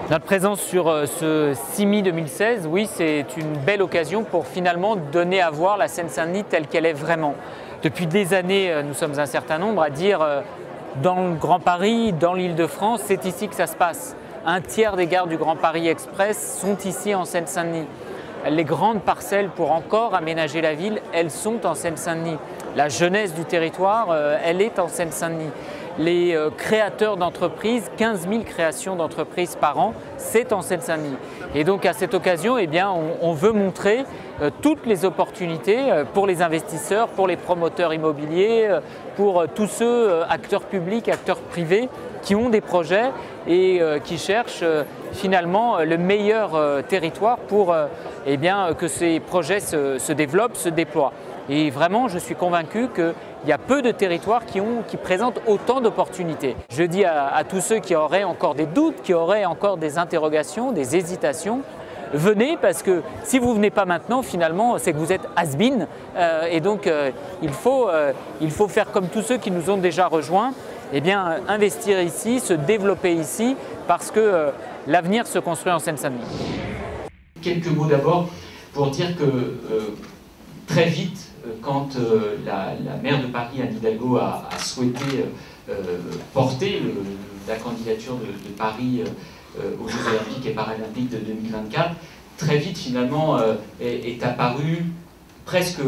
Notre présence sur ce CIMI 2016, oui, c'est une belle occasion pour finalement donner à voir la Seine-Saint-Denis telle qu'elle est vraiment. Depuis des années, nous sommes un certain nombre à dire dans le Grand Paris, dans l'Île-de-France, c'est ici que ça se passe. Un tiers des gares du Grand Paris Express sont ici en Seine-Saint-Denis. Les grandes parcelles pour encore aménager la ville, elles sont en Seine-Saint-Denis. La jeunesse du territoire, elle est en Seine-Saint-Denis. Les créateurs d'entreprises, 15 000 créations d'entreprises par an, c'est en Seine-Saint-Denis. Et donc à cette occasion, eh bien, on veut montrer toutes les opportunités pour les investisseurs, pour les promoteurs immobiliers, pour tous ceux, acteurs publics, acteurs privés, qui ont des projets et qui cherchent finalement le meilleur territoire pour eh bien, que ces projets se développent, se déploient. Et vraiment, je suis convaincu qu'il y a peu de territoires qui présentent autant d'opportunités. Je dis à tous ceux qui auraient encore des doutes, qui auraient encore des interrogations, des hésitations, venez parce que si vous ne venez pas maintenant, finalement, c'est que vous êtes has-been. Et donc, il faut faire comme tous ceux qui nous ont déjà rejoints, eh bien, investir ici, se développer ici, parce que l'avenir se construit en Seine-Saint-Denis. Quelques mots d'abord pour dire que très vite, quand la maire de Paris, Anne Hidalgo, a souhaité porter la candidature de Paris aux Jeux Olympiques et Paralympiques de 2024, très vite finalement est apparue, presque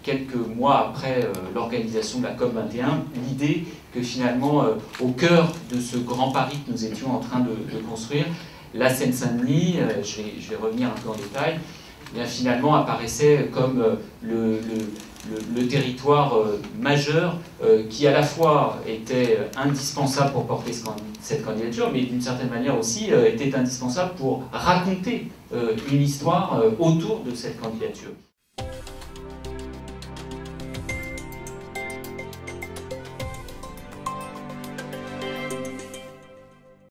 quelques mois après l'organisation de la COP21, l'idée que finalement, au cœur de ce grand Paris que nous étions en train de construire, la Seine-Saint-Denis, je vais revenir un peu en détail, bien, finalement apparaissait comme le territoire majeur qui à la fois était indispensable pour porter cette candidature, mais d'une certaine manière aussi était indispensable pour raconter une histoire autour de cette candidature.